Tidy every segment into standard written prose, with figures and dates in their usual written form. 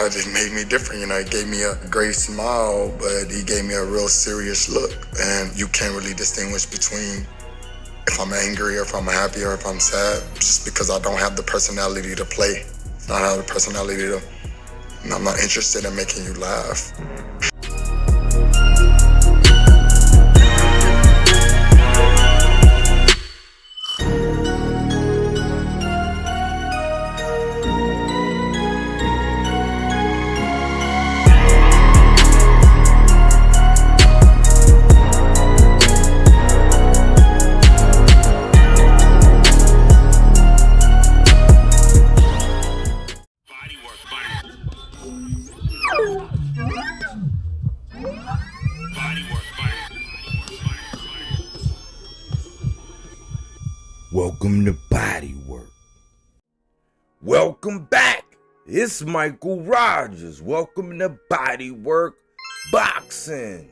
how it just made me different. You know, he gave me a great smile, but he gave me a real serious look. And you can't really distinguish between if I'm angry or if I'm happy or if I'm sad, just because I don't have the personality to play. I don't have the personality to, I'm not interested in making you laugh. Welcome to BodyWork. Welcome back. It's Michael Rogers. Welcome to BodyWorkBoxing.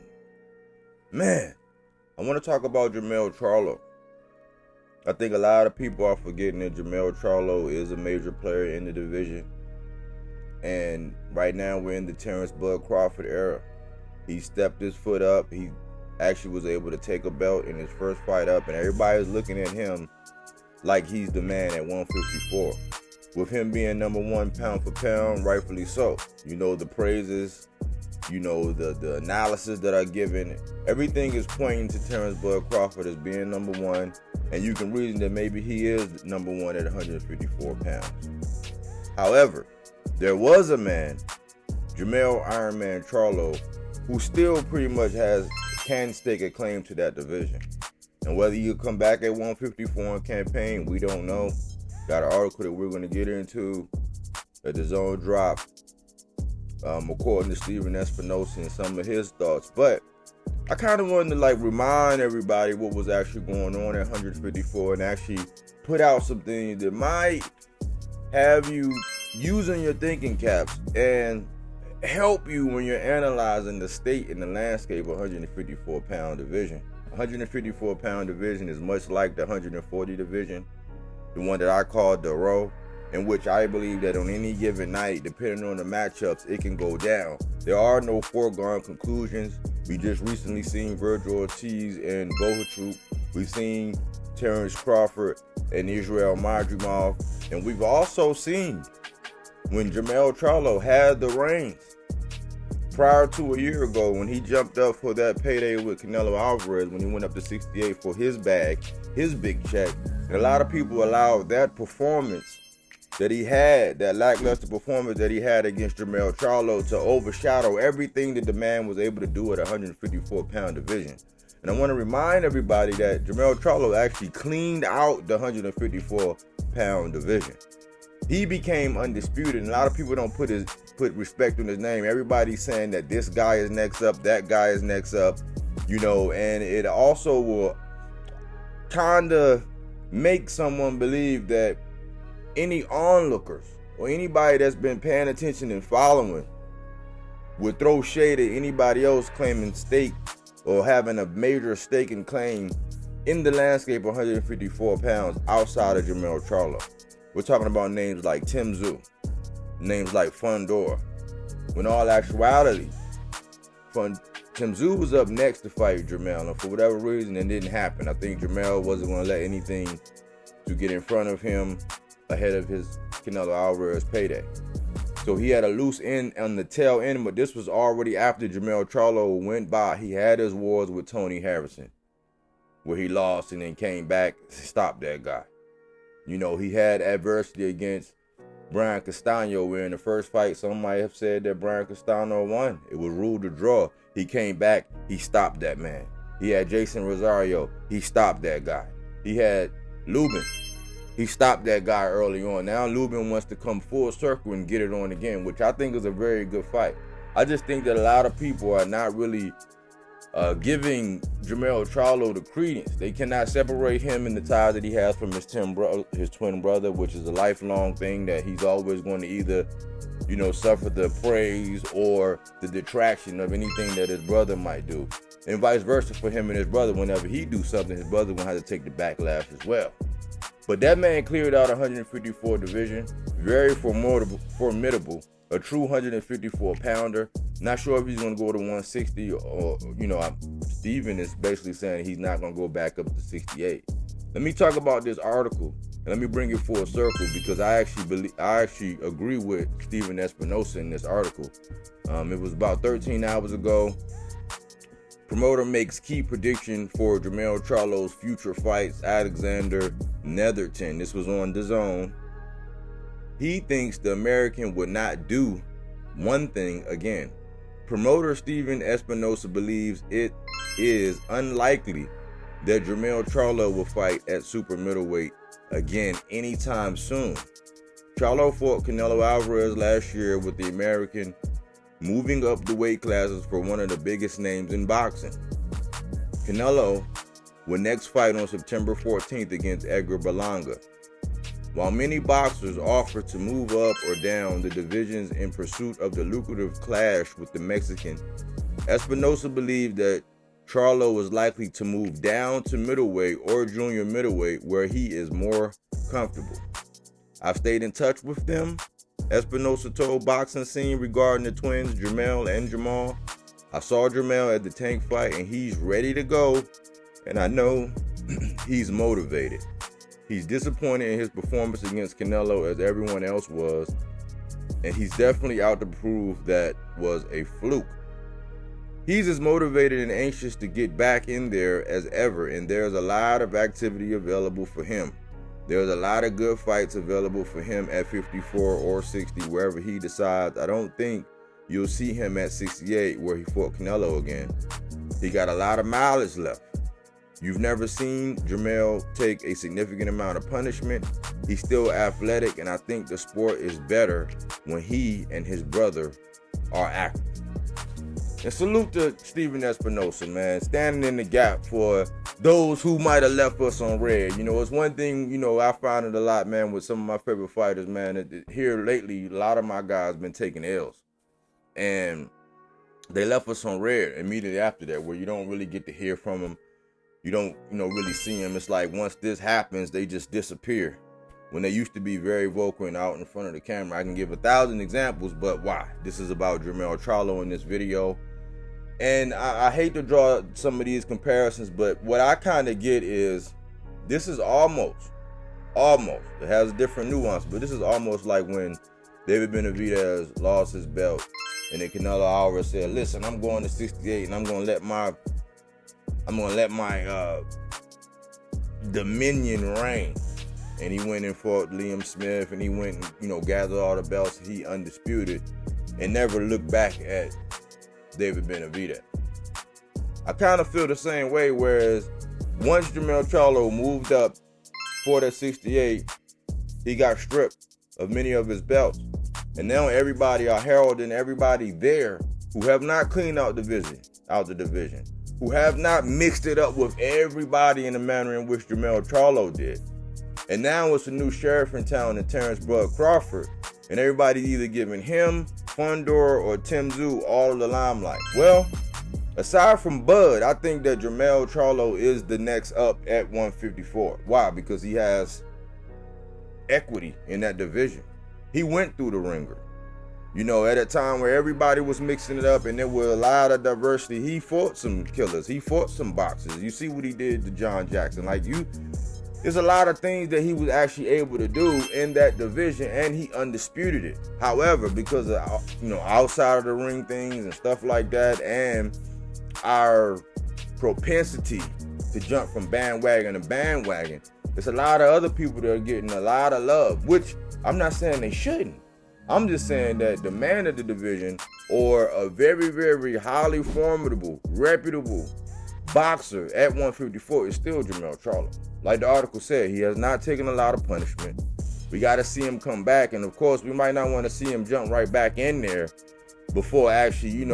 Man, I want to talk about Jermell Charlo. I think a lot of people are forgetting that Jermell Charlo is a major player in the division. And right now we're in the Terrence Bud Crawford era. He stepped his foot up. He actually was able to take a belt in his first fight up, and everybody's looking at him like he's the man at 154. With him being number one pound for pound, rightfully so. You know, the praises, you know, the analysis that are given, everything is pointing to Terrence Bud Crawford as being number one, and you can reason that maybe he is number one at 154 pounds. However, there was a man, Jermell Iron Man Charlo, who still pretty much can stake a claim to that division. And whether you come back at 154 in campaign, we don't know. Got an article that we're going to get into that the Zone dropped, according to Stephen Espinoza and some of his thoughts. But I kind of wanted to remind everybody what was actually going on at 154 and actually put out some things that might have you using your thinking caps and help you when you're analyzing the state and the landscape of 154 pound division. 154 pound division is much like the 140 division, the one that I call the row, in which I believe that on any given night, depending on the matchups, it can go down. There are no foregone conclusions. We just recently seen Virgil Ortiz and Bohachuk. We've seen Terrence Crawford and Israel Madrimov. And we've also seen when Jermell Charlo had the reins prior to a year ago, when he jumped up for that payday with Canelo Alvarez, when he went up to 68 for his bag, his big check. And a lot of people allowed that performance that he had, that lackluster performance that he had against Jermell Charlo, to overshadow everything that the man was able to do at 154 pound division. And I want to remind everybody that Jermell Charlo actually cleaned out the 154 pound division. He became undisputed, and a lot of people don't put respect on his name. Everybody's saying that this guy is next up, that guy is next up, you know, and it also will kind of make someone believe that any onlookers or anybody that's been paying attention and following would throw shade at anybody else claiming stake or having a major stake and claim in the landscape of 154 pounds outside of Jermell Charlo. We're talking about names like Tim Tszyu, names like Fundora. When all actuality, Tim Tszyu was up next to fight Jermell, and for whatever reason, it didn't happen. I think Jermell wasn't going to let anything to get in front of him ahead of his Canelo Alvarez payday. So he had a loose end on the tail end, but this was already after Jermell Charlo went by. He had his wars with Tony Harrison, where he lost and then came back to stop that guy. You know, he had adversity against Brian Castano, where in the first fight, some might have said that Brian Castano won. It was ruled a draw. He came back, he stopped that man. He had Jason Rosario, he stopped that guy. He had Lubin, he stopped that guy early on. Now Lubin wants to come full circle and get it on again, which I think is a very good fight. I just think that a lot of people are not really giving Jermell Charlo the credence. They cannot separate him in the ties that he has from his twin brother, which is a lifelong thing that he's always going to either, you know, suffer the praise or the detraction of anything that his brother might do. And vice versa for him and his brother. Whenever he do something, his brother will have to take the backlash as well. But that man cleared out 154 division, very formidable a true 154 pounder. Not sure if he's going to go to 160 or, Stephen is basically saying he's not going to go back up to 68. Let me talk about this article and let me bring it full circle, because I actually agree with Stephen Espinoza in this article. It was about 13 hours ago. Promoter makes key prediction for Jermell Charlo's future fights, Alexander Netherton. This was on DAZN. He thinks the American would not do one thing again. Promoter Stephen Espinoza believes it is unlikely that Jermell Charlo will fight at super middleweight again anytime soon. Charlo fought Canelo Alvarez last year, with the American moving up the weight classes for one of the biggest names in boxing. Canelo will next fight on September 14th against Edgar Berlanga. While many boxers offer to move up or down the divisions in pursuit of the lucrative clash with the Mexican, Espinoza believed that Charlo is likely to move down to middleweight or junior middleweight, where he is more comfortable. I've stayed in touch with them, Espinoza told Boxing Scene regarding the twins, Jermell and Jamal. I saw Jermell at the Tank fight and he's ready to go, and I know he's motivated. He's disappointed in his performance against Canelo, as everyone else was, and he's definitely out to prove that was a fluke. He's as motivated and anxious to get back in there as ever, and there's a lot of activity available for him. There's a lot of good fights available for him at 54 or 60, wherever he decides. I don't think you'll see him at 68, where he fought Canelo again. He got a lot of mileage left. You've never seen Jermell take a significant amount of punishment. He's still athletic, and I think the sport is better when he and his brother are active. And salute to Stephen Espinoza, man, standing in the gap for those who might have left us on red. It's one thing, I find it a lot, man, with some of my favorite fighters, man. Here lately, a lot of my guys been taking L's. And they left us on red immediately after that, where you don't really get to hear from them. You don't, really see them. It's like once this happens, they just disappear. When they used to be very vocal and out in front of the camera. I can give 1,000 examples, but why? This is about Jermell Charlo in this video. And I hate to draw some of these comparisons, but what I kind of get is this is almost, it has a different nuance, but this is almost like when David Benavidez lost his belt and then Canelo Alvarez said, listen, I'm going to 68 and I'm going to let my dominion reign. And he went and fought Liam Smith, and he went and, gathered all the belts. He undisputed and never looked back at David Benavidez. I kind of feel the same way, whereas once Jermell Charlo moved up for that 68, he got stripped of many of his belts. And now everybody are heralding everybody there who have not cleaned out the division, who have not mixed it up with everybody in the manner in which Jermell Charlo did. And now it's a new sheriff in town in Terrence Bud Crawford, and everybody's either giving him, Fundor, or Tim Tszyu all of the limelight. Well, aside from Bud, I think that Jermell Charlo is the next up at 154. Why? Because he has equity in that division. He went through the ringer. At a time where everybody was mixing it up and there was a lot of diversity, he fought some killers. He fought some boxers. You see what he did to John Jackson. There's a lot of things that he was actually able to do in that division, and he undisputed it. However, because of outside of the ring things and stuff like that, and our propensity to jump from bandwagon to bandwagon, there's a lot of other people that are getting a lot of love, which I'm not saying they shouldn't. I'm just saying that the man of the division, or a very, very highly formidable, reputable boxer at 154, is still Jermell Charlo. Like the article said, he has not taken a lot of punishment. We got to see him come back, and of course, we might not want to see him jump right back in there before actually,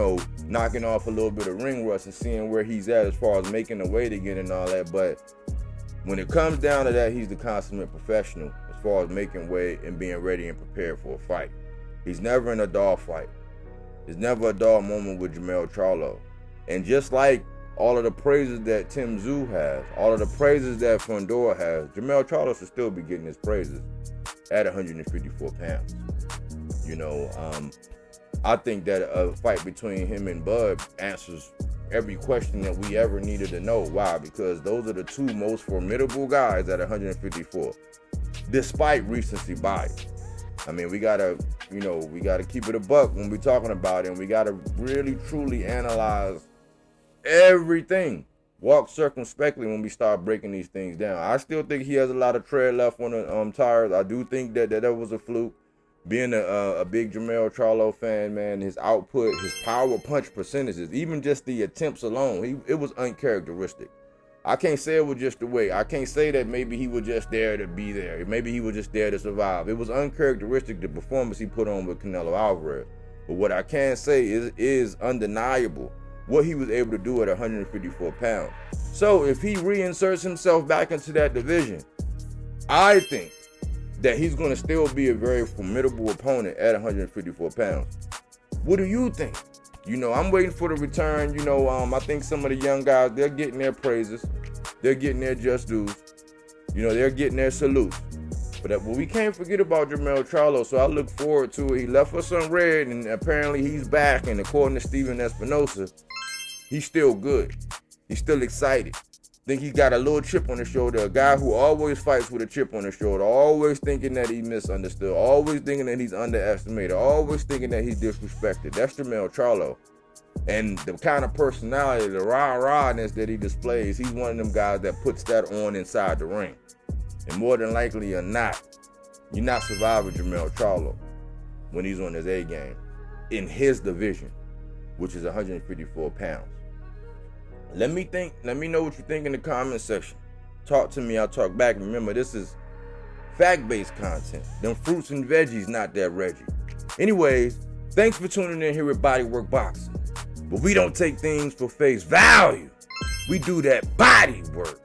knocking off a little bit of ring rust and seeing where he's at as far as making the weight again and all that. But when it comes down to that, he's the consummate professional as far as making weight and being ready and prepared for a fight. He's never in a dull fight. There's never a dull moment with Jermell Charlo. And just like all of the praises that Tim Tszyu has, all of the praises that Fundor has, Jermell Charlo should still be getting his praises at 154 pounds. I think that a fight between him and Bud answers every question that we ever needed to know. Why? Because those are the two most formidable guys at 154, despite recency bias. I mean, we gotta keep it a buck when we're talking about it, and we gotta really truly analyze everything. Walk circumspectly when we start breaking these things down. I still think he has a lot of tread left on the tires. I do think that was a fluke. Being a big Jermell Charlo fan, man, his output, his power punch percentages, even just the attempts alone, it was uncharacteristic. I can't say it was just the way. I can't say that maybe he was just there to be there. Maybe he was just there to survive. It was uncharacteristic, the performance he put on with Canelo Alvarez. But what I can say is undeniable what he was able to do at 154 pounds. So if he reinserts himself back into that division, I think that he's going to still be a very formidable opponent at 154 pounds. What do you think? I'm waiting for the return. I think some of the young guys, they're getting their praises. They're getting their just dues. They're getting their salutes. But we can't forget about Jermell Charlo, so I look forward to it. He left us on red, and apparently he's back. And according to Stephen Espinoza, he's still good. He's still excited. Think he's got a little chip on his shoulder. A guy who always fights with a chip on his shoulder, always thinking that he's misunderstood, always thinking that he's underestimated, always thinking that he's disrespected. That's Jermell Charlo. And the kind of personality, the rah-rahness that he displays, he's one of them guys that puts that on inside the ring. And more than likely or not, you're not surviving Jermell Charlo when he's on his A game in his division, which is 154 pounds. Let me know what you think in the comment section. Talk to me, I'll talk back. Remember, this is fact-based content. Them fruits and veggies, not that Reggie. Anyways, thanks for tuning in here at BodyWorkBoxing. But we don't take things for face value. We do that body work.